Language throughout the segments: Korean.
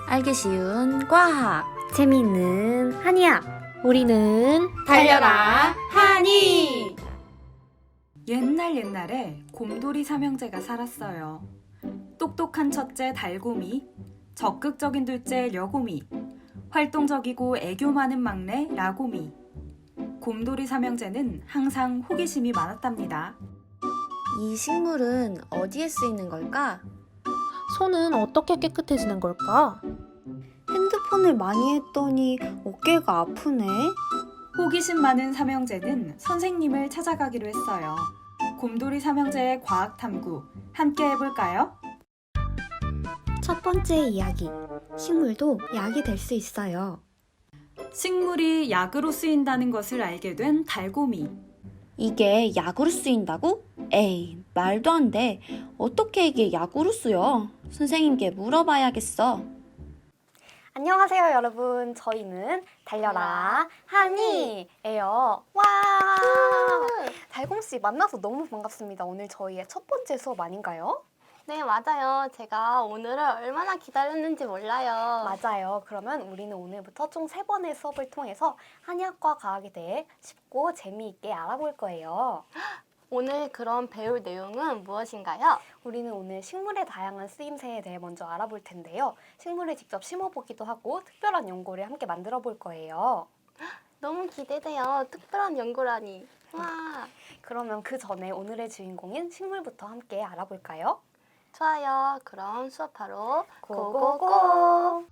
알기 쉬운 과학, 재미있는 한이야. 우리는 달려라 하니! 옛날에 곰돌이 삼형제가 살았어요. 똑똑한 첫째 달곰이, 적극적인 둘째 려곰이, 활동적이고 애교 많은 막내 라곰이. 곰돌이 삼형제는 항상 호기심이 많았답니다. 이 식물은 어디에 쓰이는 걸까? 손은 어떻게 깨끗해지는 걸까? 핸드폰을 많이 했더니 어깨가 아프네. 호기심 많은 삼형제는 선생님을 찾아가기로 했어요. 곰돌이 삼형제의 과학 탐구 함께 해볼까요? 첫 번째 이야기. 식물도 약이 될 수 있어요. 식물이 약으로 쓰인다는 것을 알게 된 달곰이. 이게 약으로 쓰인다고? 에이, 말도 안 돼. 어떻게 이게 약으로 쓰여? 선생님께 물어봐야겠어. 안녕하세요, 여러분. 저희는 달려라 하니예요. 와! 달곰씨 만나서 너무 반갑습니다. 오늘 저희의 첫 번째 수업 아닌가요? 네, 맞아요. 제가 오늘을 얼마나 기다렸는지 몰라요. 맞아요. 그러면 우리는 오늘부터 총 3번의 수업을 통해서 한의학과 과학에 대해 쉽고 재미있게 알아볼 거예요. 오늘 그럼 배울 내용은 무엇인가요? 우리는 오늘 식물의 다양한 쓰임새에 대해 먼저 알아볼 텐데요. 식물을 직접 심어보기도 하고 특별한 연구를 함께 만들어 볼 거예요. 너무 기대돼요. 특별한 연구라니. 와, 그러면 그 전에 오늘의 주인공인 식물부터 함께 알아볼까요? 좋아요. 그럼 수업하러 고고고!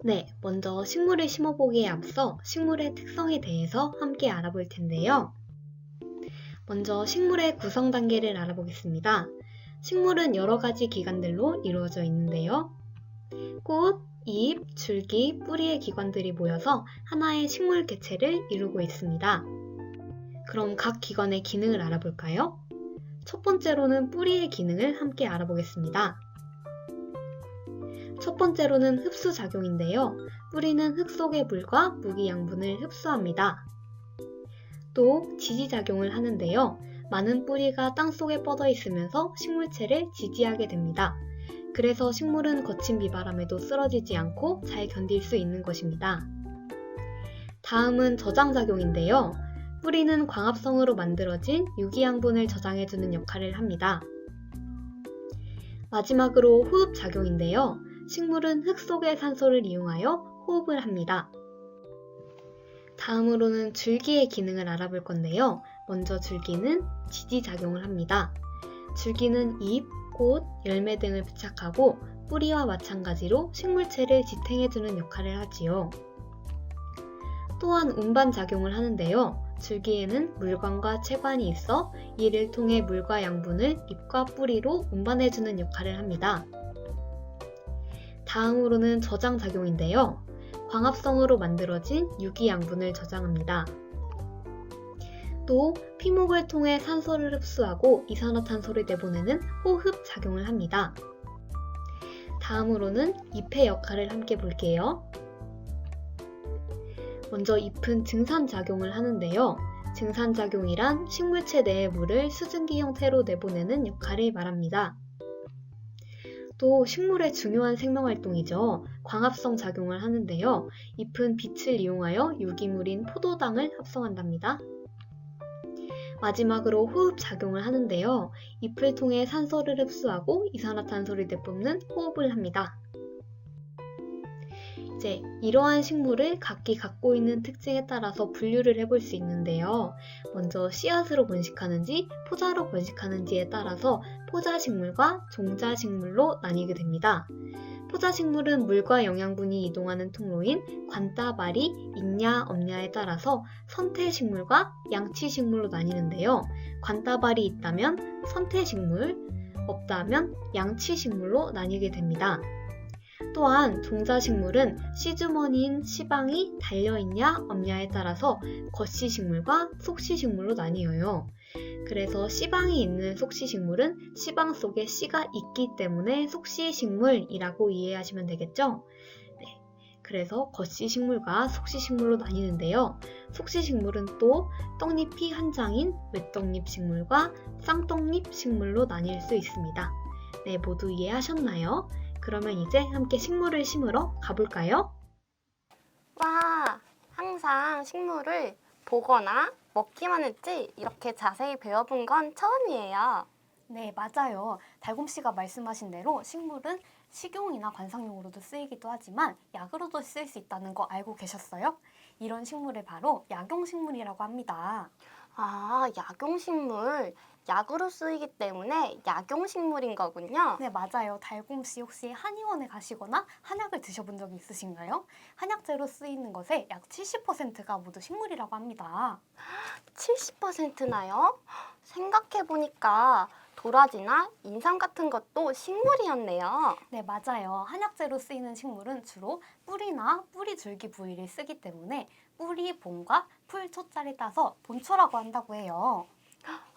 네, 먼저 식물을 심어보기에 앞서 식물의 특성에 대해서 함께 알아볼 텐데요. 먼저 식물의 구성 단계를 알아보겠습니다. 식물은 여러 가지 기관들로 이루어져 있는데요. 꽃, 잎, 줄기, 뿌리의 기관들이 모여서 하나의 식물 개체를 이루고 있습니다. 그럼 각 기관의 기능을 알아볼까요? 첫 번째로는 뿌리의 기능을 함께 알아보겠습니다. 첫 번째로는 흡수작용인데요. 뿌리는 흙 속의 물과 무기양분을 흡수합니다. 또 지지작용을 하는데요. 많은 뿌리가 땅속에 뻗어 있으면서 식물체를 지지하게 됩니다. 그래서 식물은 거친 비바람에도 쓰러지지 않고 잘 견딜 수 있는 것입니다. 다음은 저장작용인데요. 뿌리는 광합성으로 만들어진 유기양분을 저장해주는 역할을 합니다. 마지막으로 호흡작용인데요. 식물은 흙 속의 산소를 이용하여 호흡을 합니다. 다음으로는 줄기의 기능을 알아볼 건데요. 먼저 줄기는 지지작용을 합니다. 줄기는 잎, 꽃, 열매 등을 부착하고 뿌리와 마찬가지로 식물체를 지탱해주는 역할을 하지요. 또한 운반작용을 하는데요. 줄기에는 물관과 체관이 있어 이를 통해 물과 양분을 잎과 뿌리로 운반해주는 역할을 합니다. 다음으로는 저장작용인데요. 광합성으로 만들어진 유기양분을 저장합니다. 또 피목을 통해 산소를 흡수하고 이산화탄소를 내보내는 호흡작용을 합니다. 다음으로는 잎의 역할을 함께 볼게요. 먼저 잎은 증산작용을 하는데요. 증산작용이란 식물체 내의 물을 수증기 형태로 내보내는 역할을 말합니다. 또 식물의 중요한 생명활동이죠. 광합성 작용을 하는데요. 잎은 빛을 이용하여 유기물인 포도당을 합성한답니다. 마지막으로 호흡작용을 하는데요. 잎을 통해 산소를 흡수하고 이산화탄소를 내뿜는 호흡을 합니다. 이제 이러한 식물을 각기 갖고 있는 특징에 따라서 분류를 해볼 수 있는데요. 먼저 씨앗으로 번식하는지 포자로 번식하는지에 따라서 포자식물과 종자식물로 나뉘게 됩니다. 포자식물은 물과 영양분이 이동하는 통로인 관따발이 있냐 없냐에 따라서 선태식물과 양치식물로 나뉘는데요. 관따발이 있다면 선태식물, 없다면 양치식물로 나뉘게 됩니다. 또한 종자식물은 씨주머니인 씨방이 달려있냐 없냐에 따라서 겉씨식물과 속씨식물로 나뉘어요. 그래서 씨방이 있는 속씨식물은 씨방 속에 씨가 있기 때문에 속씨식물이라고 이해하시면 되겠죠? 네, 그래서 겉씨식물과 속씨식물로 나뉘는데요. 속씨식물은 또 떡잎이 한 장인 외떡잎식물과 쌍떡잎식물로 나뉠 수 있습니다. 네, 모두 이해하셨나요? 그러면 이제 함께 식물을 심으러 가볼까요? 와, 항상 식물을 보거나 먹기만 했지 이렇게 자세히 배워본 건 처음이에요. 네, 맞아요. 달곰씨가 말씀하신 대로 식물은 식용이나 관상용으로도 쓰이기도 하지만 약으로도 쓰일 수 있다는 거 알고 계셨어요? 이런 식물을 바로 약용식물이라고 합니다. 아, 약용식물. 약으로 쓰이기 때문에 약용식물인 거군요. 네, 맞아요. 달곰씨 혹시 한의원에 가시거나 한약을 드셔본 적이 있으신가요? 한약재로 쓰이는 것의 약 70%가 모두 식물이라고 합니다. 70%나요? 생각해보니까 도라지나 인삼 같은 것도 식물이었네요. 네, 맞아요. 한약재로 쓰이는 식물은 주로 뿌리나 뿌리 줄기 부위를 쓰기 때문에 뿌리 본과 풀 초자를 따서 본초라고 한다고 해요.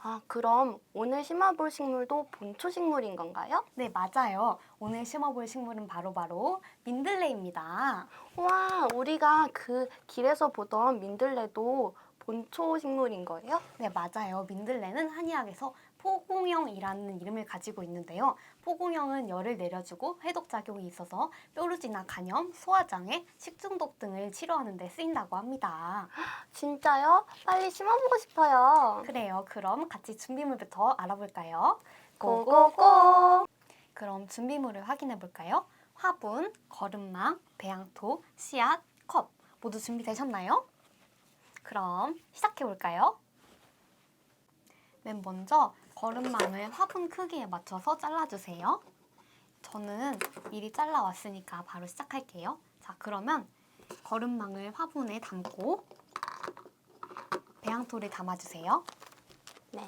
아, 그럼 오늘 심어볼 식물도 본초 식물인 건가요? 네, 맞아요. 오늘 심어볼 식물은 바로 민들레입니다. 와, 우리가 그 길에서 보던 민들레도 본초 식물인 거예요? 네, 맞아요. 민들레는 한의학에서 포공형이라는 이름을 가지고 있는데요. 포공형은 열을 내려주고 해독작용이 있어서 뾰루지나 간염, 소화장애, 식중독 등을 치료하는 데 쓰인다고 합니다. 진짜요? 빨리 심어보고 싶어요. 그래요. 그럼 같이 준비물부터 알아볼까요? 고고고! 그럼 준비물을 확인해 볼까요? 화분, 거름망, 배양토, 씨앗, 컵 모두 준비되셨나요? 그럼 시작해 볼까요? 맨 먼저 거름망을 화분 크기에 맞춰서 잘라주세요. 저는 미리 잘라왔으니까 바로 시작할게요. 자, 그러면 거름망을 화분에 담고 배양토를 담아주세요. 네.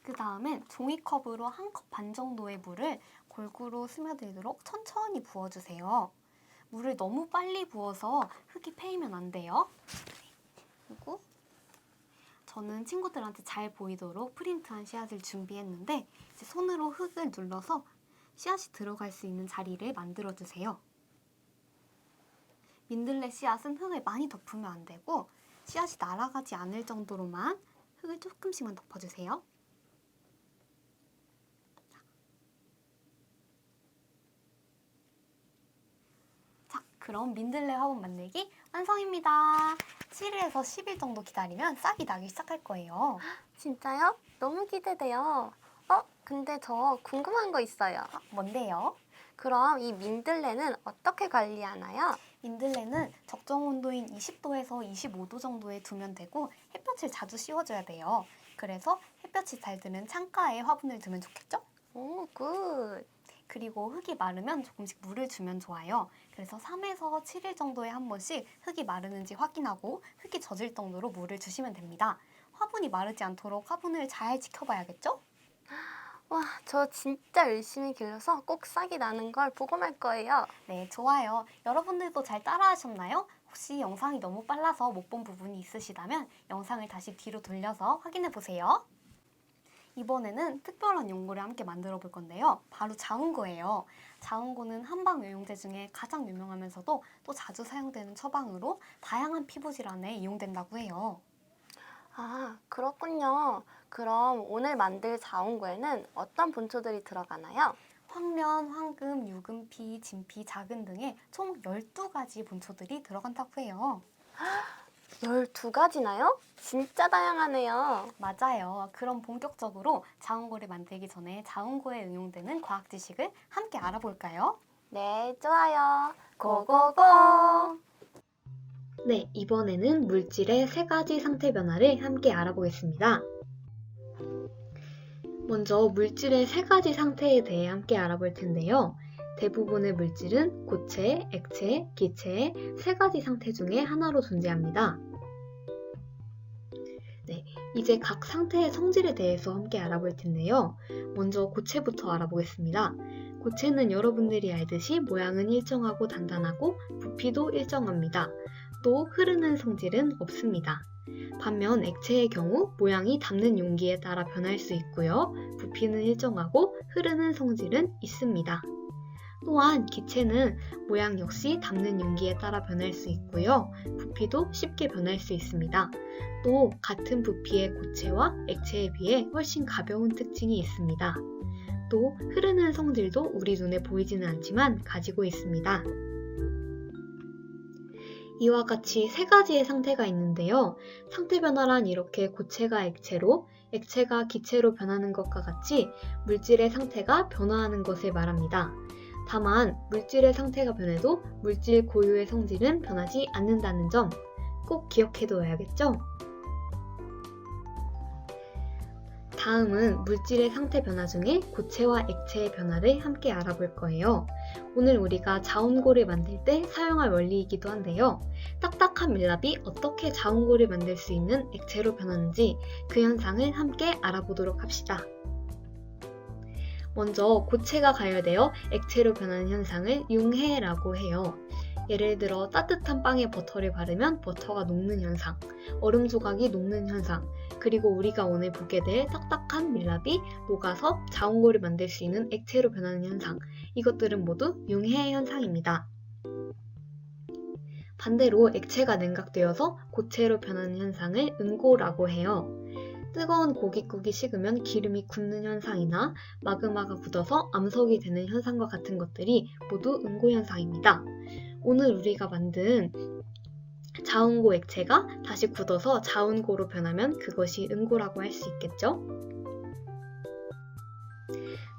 그 다음엔 종이컵으로 한 컵 반 정도의 물을 골고루 스며들도록 천천히 부어주세요. 물을 너무 빨리 부어서 흙이 패이면 안 돼요. 그리고 저는 친구들한테 잘 보이도록 프린트한 씨앗을 준비했는데 이제 손으로 흙을 눌러서 씨앗이 들어갈 수 있는 자리를 만들어주세요. 민들레 씨앗은 흙을 많이 덮으면 안 되고 씨앗이 날아가지 않을 정도로만 흙을 조금씩만 덮어주세요. 그럼 민들레 화분 만들기 완성입니다. 7일에서 10일 정도 기다리면 싹이 나기 시작할 거예요. 진짜요? 너무 기대돼요. 근데 저 궁금한 거 있어요. 뭔데요? 그럼 이 민들레는 어떻게 관리하나요? 민들레는 적정 온도인 20도에서 25도 정도에 두면 되고 햇볕을 자주 씌워줘야 돼요. 그래서 햇볕이 잘 드는 창가에 화분을 두면 좋겠죠? 오, 굿. 그리고 흙이 마르면 조금씩 물을 주면 좋아요. 그래서 3에서 7일 정도에 한 번씩 흙이 마르는지 확인하고 흙이 젖을 정도로 물을 주시면 됩니다. 화분이 마르지 않도록 화분을 잘 지켜봐야겠죠? 와, 저 진짜 열심히 길러서 꼭 싹이 나는 걸 보고 말 거예요. 네, 좋아요. 여러분들도 잘 따라하셨나요? 혹시 영상이 너무 빨라서 못 본 부분이 있으시다면 영상을 다시 뒤로 돌려서 확인해 보세요. 이번에는 특별한 연고를 함께 만들어 볼 건데요. 바로 자운고예요. 자운고는 한방 의용제 중에 가장 유명하면서도 또 자주 사용되는 처방으로 다양한 피부 질환에 이용된다고 해요. 아, 그렇군요. 그럼 오늘 만들 자운고에는 어떤 본초들이 들어가나요? 황련, 황금, 유금피, 진피, 자근 등의 총 12가지 본초들이 들어간다고 해요. 12가지나요? 진짜 다양하네요. 맞아요. 그럼 본격적으로 자운고를 만들기 전에 자운고에 응용되는 과학 지식을 함께 알아볼까요? 네, 좋아요. 고고고! 네, 이번에는 물질의 3가지 상태 변화를 함께 알아보겠습니다. 먼저 물질의 3가지 상태에 대해 함께 알아볼 텐데요. 대부분의 물질은 고체, 액체, 기체의 3가지 상태 중에 하나로 존재합니다. 네, 이제 각 상태의 성질에 대해서 함께 알아볼 텐데요. 먼저 고체부터 알아보겠습니다. 고체는 여러분들이 알듯이 모양은 일정하고 단단하고 부피도 일정합니다. 또 흐르는 성질은 없습니다. 반면 액체의 경우 모양이 담는 용기에 따라 변할 수 있고요. 부피는 일정하고 흐르는 성질은 있습니다. 또한 기체는 모양 역시 담는 용기에 따라 변할 수 있고요. 부피도 쉽게 변할 수 있습니다. 또 같은 부피의 고체와 액체에 비해 훨씬 가벼운 특징이 있습니다. 또 흐르는 성질도 우리 눈에 보이지는 않지만 가지고 있습니다. 이와 같이 세 가지의 상태가 있는데요. 상태 변화란 이렇게 고체가 액체로, 액체가 기체로 변하는 것과 같이 물질의 상태가 변화하는 것을 말합니다. 다만 물질의 상태가 변해도 물질 고유의 성질은 변하지 않는다는 점 꼭 기억해둬야겠죠? 다음은 물질의 상태 변화 중에 고체와 액체의 변화를 함께 알아볼 거예요. 오늘 우리가 자운고를 만들 때 사용할 원리이기도 한데요. 딱딱한 밀랍이 어떻게 자운고를 만들 수 있는 액체로 변하는지 그 현상을 함께 알아보도록 합시다. 먼저 고체가 가열되어 액체로 변하는 현상을 융해라고 해요. 예를 들어 따뜻한 빵에 버터를 바르면 버터가 녹는 현상, 얼음 조각이 녹는 현상, 그리고 우리가 오늘 보게 될 딱딱한 밀랍이 녹아서 자운고를 만들 수 있는 액체로 변하는 현상, 이것들은 모두 융해 현상입니다. 반대로 액체가 냉각되어서 고체로 변하는 현상을 응고라고 해요. 뜨거운 고깃국이 식으면 기름이 굳는 현상이나 마그마가 굳어서 암석이 되는 현상과 같은 것들이 모두 응고 현상입니다. 오늘 우리가 만든 자운고 액체가 다시 굳어서 자운고로 변하면 그것이 응고라고 할 수 있겠죠?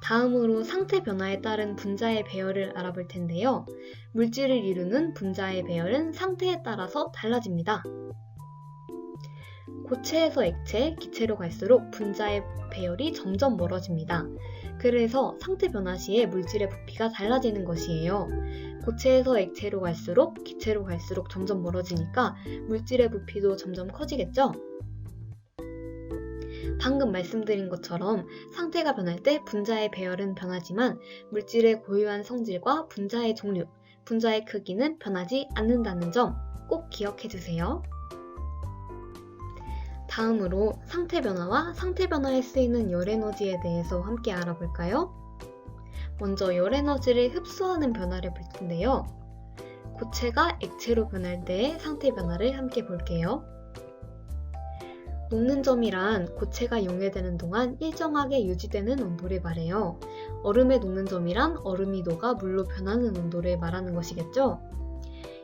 다음으로 상태 변화에 따른 분자의 배열을 알아볼 텐데요. 물질을 이루는 분자의 배열은 상태에 따라서 달라집니다. 고체에서 액체, 기체로 갈수록 분자의 배열이 점점 멀어집니다. 그래서 상태 변화 시에 물질의 부피가 달라지는 것이에요. 고체에서 액체로 갈수록, 기체로 갈수록 점점 멀어지니까 물질의 부피도 점점 커지겠죠? 방금 말씀드린 것처럼 상태가 변할 때 분자의 배열은 변하지만 물질의 고유한 성질과 분자의 종류, 분자의 크기는 변하지 않는다는 점 꼭 기억해 두세요. 다음으로 상태 변화와 상태 변화에 쓰이는 열 에너지에 대해서 함께 알아볼까요? 먼저 열 에너지를 흡수하는 변화를 볼 텐데요. 고체가 액체로 변할 때의 상태 변화를 함께 볼게요. 녹는 점이란 고체가 용해되는 동안 일정하게 유지되는 온도를 말해요. 얼음의 녹는 점이란 얼음이 녹아 물로 변하는 온도를 말하는 것이겠죠?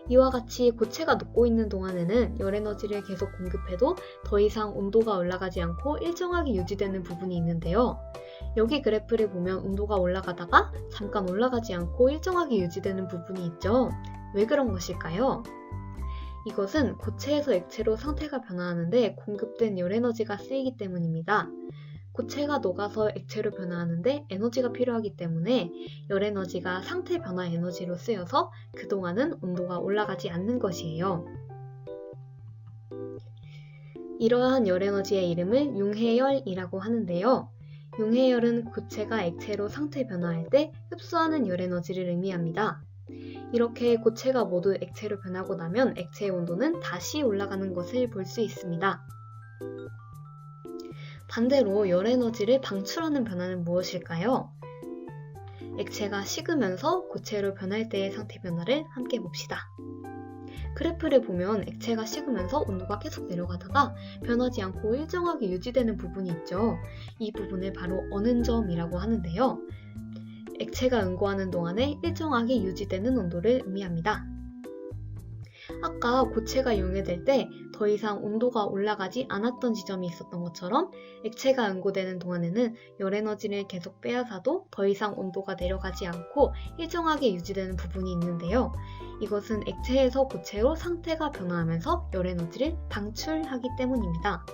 이와 같이 고체가 녹고 있는 동안에는 열 에너지를 계속 공급해도 더 이상 온도가 올라가지 않고 일정하게 유지되는 부분이 있는데요. 여기 그래프를 보면 온도가 올라가다가 잠깐 올라가지 않고 일정하게 유지되는 부분이 있죠. 왜 그런 것일까요? 이것은 고체에서 액체로 상태가 변화하는데 공급된 열 에너지가 쓰이기 때문입니다. 고체가 녹아서 액체로 변화하는데 에너지가 필요하기 때문에 열 에너지가 상태 변화 에너지로 쓰여서 그동안은 온도가 올라가지 않는 것이에요. 이러한 열 에너지의 이름을 융해열이라고 하는데요. 융해열은 고체가 액체로 상태 변화할 때 흡수하는 열 에너지를 의미합니다. 이렇게 고체가 모두 액체로 변하고 나면 액체의 온도는 다시 올라가는 것을 볼 수 있습니다. 반대로 열 에너지를 방출하는 변화는 무엇일까요? 액체가 식으면서 고체로 변할 때의 상태 변화를 함께 봅시다. 그래프를 보면 액체가 식으면서 온도가 계속 내려가다가 변하지 않고 일정하게 유지되는 부분이 있죠. 이 부분을 바로 어는 점이라고 하는데요. 액체가 응고하는 동안에 일정하게 유지되는 온도를 의미합니다. 아까 고체가 용해될 때 더 이상 온도가 올라가지 않았던 지점이 있었던 것처럼 액체가 응고되는 동안에는 열 에너지를 계속 빼앗아도 더 이상 온도가 내려가지 않고 일정하게 유지되는 부분이 있는데요. 이것은 액체에서 고체로 상태가 변화하면서 열 에너지를 방출하기 때문입니다.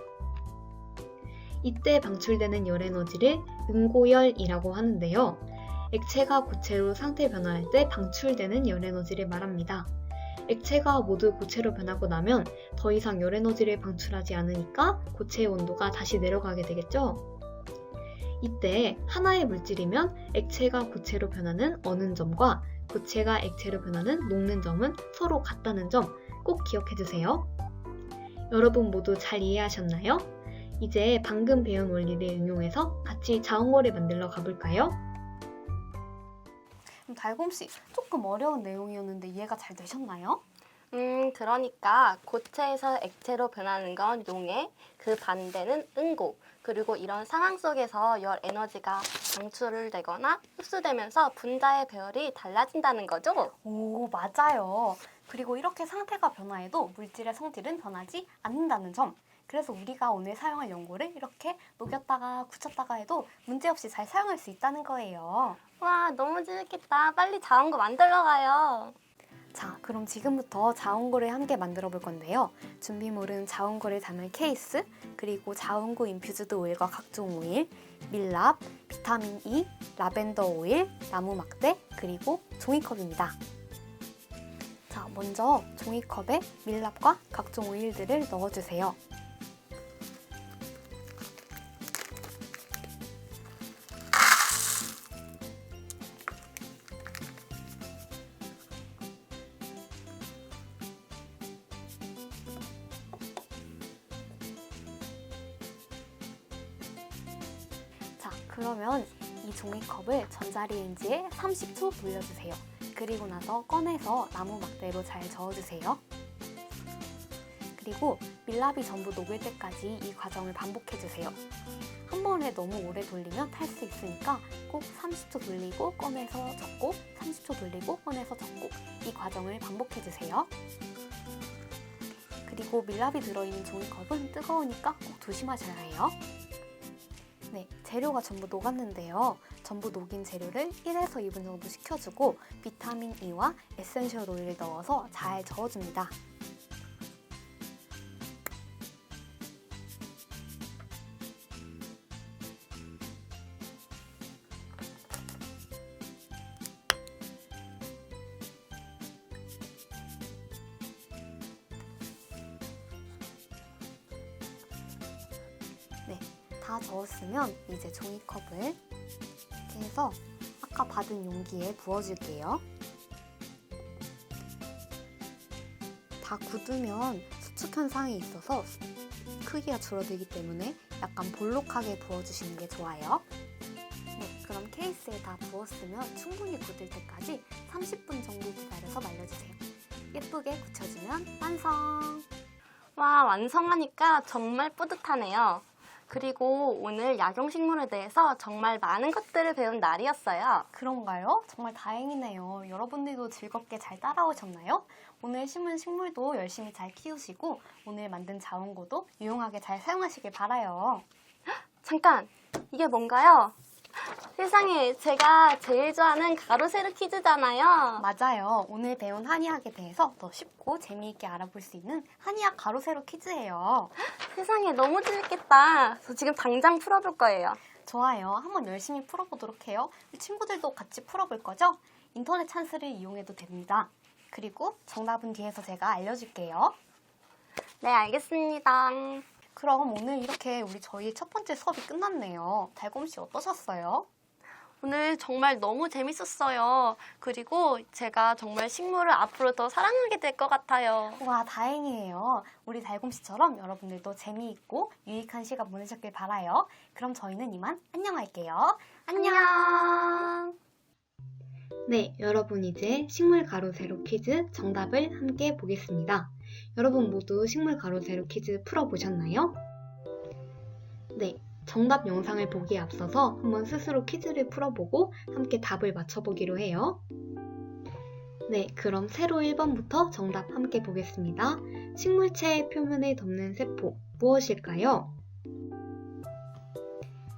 이때 방출되는 열 에너지를 응고열이라고 하는데요. 액체가 고체로 상태 변화할 때 방출되는 열 에너지를 말합니다. 액체가 모두 고체로 변하고 나면 더 이상 열 에너지를 방출하지 않으니까 고체의 온도가 다시 내려가게 되겠죠? 이때 하나의 물질이면 액체가 고체로 변하는 어는 점과 고체가 액체로 변하는 녹는 점은 서로 같다는 점 꼭 기억해 두세요. 여러분 모두 잘 이해하셨나요? 이제 방금 배운 원리를 응용해서 같이 자운고를 만들러 가볼까요? 달곰씨, 조금 어려운 내용이었는데 이해가 잘 되셨나요? 그러니까 고체에서 액체로 변하는 건 용해, 그 반대는 응고, 그리고 이런 상황 속에서 열 에너지가 방출을 되거나 흡수되면서 분자의 배열이 달라진다는 거죠? 오, 맞아요. 그리고 이렇게 상태가 변화해도 물질의 성질은 변하지 않는다는 점. 그래서 우리가 오늘 사용할 연고를 이렇게 녹였다가 굳혔다가 해도 문제없이 잘 사용할 수 있다는 거예요. 와, 너무 재밌겠다. 빨리 자원고 만들러 가요. 자, 그럼 지금부터 자원고를 함께 만들어 볼 건데요. 준비물은 자원고를 담을 케이스, 그리고 자원고 인퓨즈드 오일과 각종 오일, 밀랍, 비타민 E, 라벤더 오일, 나무 막대, 그리고 종이컵입니다. 자, 먼저 종이컵에 밀랍과 각종 오일들을 넣어주세요. 자, 그러면 이 종이컵을 전자레인지에 30초 돌려주세요. 그리고 나서 꺼내서 나무 막대로 잘 저어주세요. 그리고 밀랍이 전부 녹을 때까지 이 과정을 반복해주세요. 한 번에 너무 오래 돌리면 탈 수 있으니까 꼭 30초 돌리고 꺼내서 적고 30초 돌리고 꺼내서 적고 이 과정을 반복해주세요. 그리고 밀랍이 들어있는 종이컵은 뜨거우니까 꼭 조심하셔야 해요. 네, 재료가 전부 녹았는데요. 전부 녹인 재료를 1에서 2분 정도 식혀주고 비타민 E와 에센셜 오일을 넣어서 잘 저어줍니다. 네, 다 저었으면 이제 종이컵을 이렇게 해서 아까 받은 용기에 부어줄게요. 다 굳으면 수축 현상이 있어서 크기가 줄어들기 때문에 약간 볼록하게 부어주시는 게 좋아요. 네, 그럼 케이스에 다 부었으면 충분히 굳을 때까지 30분 정도 기다려서 말려주세요. 예쁘게 굳혀주면 완성! 와, 완성하니까 정말 뿌듯하네요. 그리고 오늘 약용식물에 대해서 정말 많은 것들을 배운 날이었어요. 그런가요? 정말 다행이네요. 여러분들도 즐겁게 잘 따라오셨나요? 오늘 심은 식물도 열심히 잘 키우시고 오늘 만든 자원고도 유용하게 잘 사용하시길 바라요. 잠깐, 이게 뭔가요? 세상에, 제가 제일 좋아하는 가로세로 퀴즈잖아요. 맞아요. 오늘 배운 한의학에 대해서 더 쉽고 재미있게 알아볼 수 있는 한의학 가로세로 퀴즈예요. 세상에, 너무 재밌겠다. 저 지금 당장 풀어볼 거예요. 좋아요. 한번 열심히 풀어보도록 해요. 친구들도 같이 풀어볼 거죠? 인터넷 찬스를 이용해도 됩니다. 그리고 정답은 뒤에서 제가 알려줄게요. 네, 알겠습니다. 그럼 오늘 이렇게 저희 첫 번째 수업이 끝났네요. 달곰씨 어떠셨어요? 오늘 정말 너무 재밌었어요. 그리고 제가 정말 식물을 앞으로 더 사랑하게 될 것 같아요. 와, 다행이에요. 우리 달곰씨처럼 여러분들도 재미있고 유익한 시간 보내셨길 바라요. 그럼 저희는 이만 안녕할게요. 안녕. 네, 여러분 이제 식물 가로 세로 퀴즈 정답을 함께 보겠습니다. 여러분 모두 식물 가로 세로 퀴즈 풀어보셨나요? 네, 정답 영상을 보기에 앞서서 한번 스스로 퀴즈를 풀어보고 함께 답을 맞춰보기로 해요. 네, 그럼 세로 1번부터 정답 함께 보겠습니다. 식물체의 표면을 덮는 세포, 무엇일까요?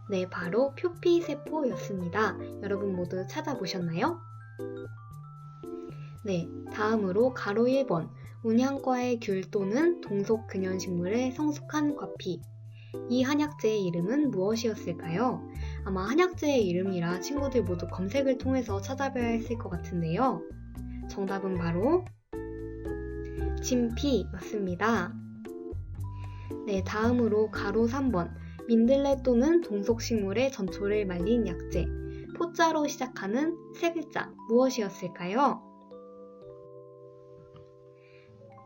네, 바로 표피세포였습니다. 여러분 모두 찾아보셨나요? 네, 다음으로 가로 1번, 운향과의 귤 또는 동속 근현식물의 성숙한 과피. 이 한약재의 이름은 무엇이었을까요? 아마 한약재의 이름이라 친구들 모두 검색을 통해서 찾아봐야 했을 것 같은데요. 정답은 바로 진피였습니다. 네, 다음으로 가로 3번, 민들레 또는 동속식물의 전초를 말린 약재. 포자로 시작하는 세 글자 무엇이었을까요?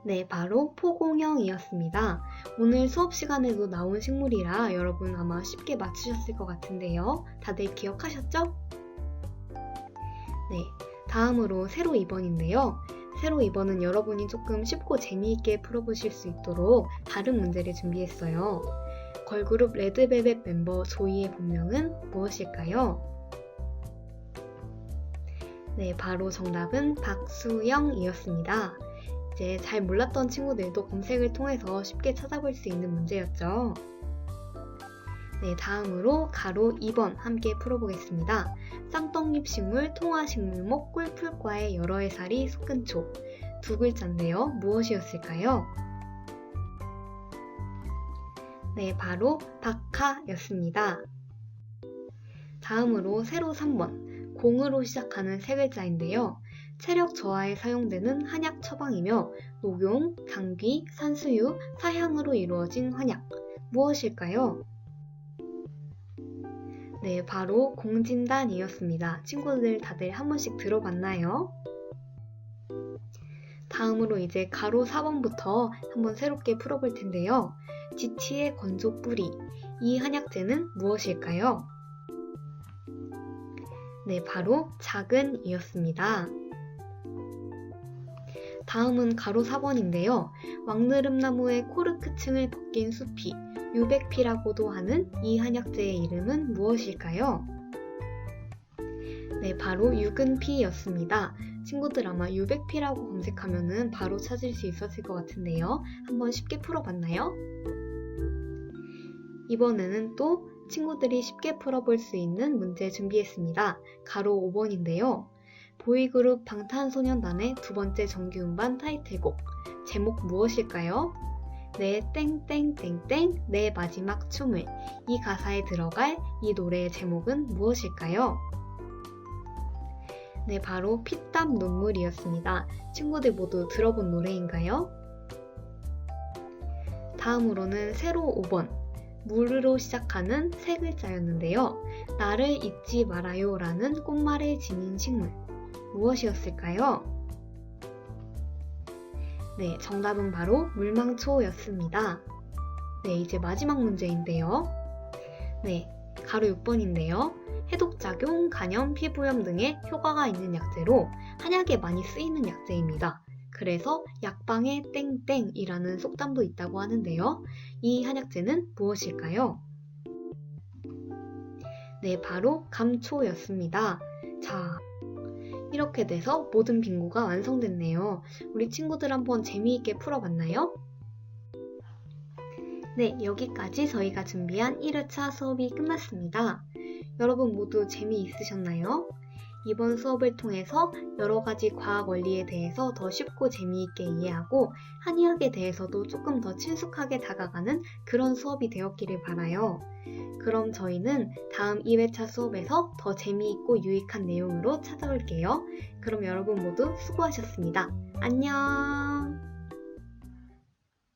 네, 바로 포공형이었습니다. 오늘 수업 시간에도 나온 식물이라 여러분 아마 쉽게 맞추셨을 것 같은데요. 다들 기억하셨죠? 네, 다음으로 세로 2번인데요. 세로 2번은 여러분이 조금 쉽고 재미있게 풀어보실 수 있도록 다른 문제를 준비했어요. 걸그룹 레드벨벳 멤버 조이의 본명은 무엇일까요? 네, 바로 정답은 박수영이었습니다. 이제 잘 몰랐던 친구들도 검색을 통해서 쉽게 찾아볼 수 있는 문제였죠. 네, 다음으로 가로 2번 함께 풀어보겠습니다. 쌍떡잎 식물, 통화식물목, 꿀풀과의 여러 해살이 솟은 초. 두 글자인데요. 무엇이었을까요? 네, 바로 박하였습니다. 다음으로 세로 3번, 공으로 시작하는 세 글자인데요. 체력 저하에 사용되는 한약 처방이며 녹용, 당귀, 산수유, 사향으로 이루어진 한약. 무엇일까요? 네, 바로 공진단이었습니다. 친구들 다들 한 번씩 들어봤나요? 다음으로 이제 가로 4번부터 한번 새롭게 풀어볼 텐데요. 지치의 건조 뿌리. 이 한약재는 무엇일까요? 네, 바로 작은이었습니다. 다음은 가로 4번인데요. 왕느릅나무의 코르크층을 벗긴 숲이 유백피라고도 하는 이 한약재의 이름은 무엇일까요? 네, 바로 유근피였습니다. 친구들 아마 유백피라고 검색하면은 바로 찾을 수 있었을 것 같은데요. 한번 쉽게 풀어봤나요? 이번에는 또 친구들이 쉽게 풀어볼 수 있는 문제 준비했습니다. 가로 5번인데요. 보이그룹 방탄소년단의 두 번째 정규 음반 타이틀곡. 제목 무엇일까요? 내 땡땡땡땡 내 마지막 춤을. 이 가사에 들어갈 이 노래의 제목은 무엇일까요? 네, 바로 피땀 눈물이었습니다. 친구들 모두 들어본 노래인가요? 다음으로는 세로 5번, 물으로 시작하는 세 글자였는데요. 나를 잊지 말아요 라는 꽃말을 지닌 식물. 무엇이었을까요? 네, 정답은 바로 물망초였습니다. 네, 이제 마지막 문제인데요. 네, 가로 6번인데요. 해독작용, 간염, 피부염 등의 효과가 있는 약재로 한약에 많이 쓰이는 약재입니다. 그래서 약방의 땡땡이라는 속담도 있다고 하는데요. 이 한약재는 무엇일까요? 네, 바로 감초였습니다. 자, 이렇게 돼서 모든 빙고가 완성됐네요. 우리 친구들 한번 재미있게 풀어봤나요? 네, 여기까지 저희가 준비한 1회차 수업이 끝났습니다. 여러분 모두 재미있으셨나요? 이번 수업을 통해서 여러 가지 과학 원리에 대해서 더 쉽고 재미있게 이해하고 한의학에 대해서도 조금 더 친숙하게 다가가는 그런 수업이 되었기를 바라요. 그럼 저희는 다음 2회차 수업에서 더 재미있고 유익한 내용으로 찾아올게요. 그럼 여러분 모두 수고하셨습니다. 안녕!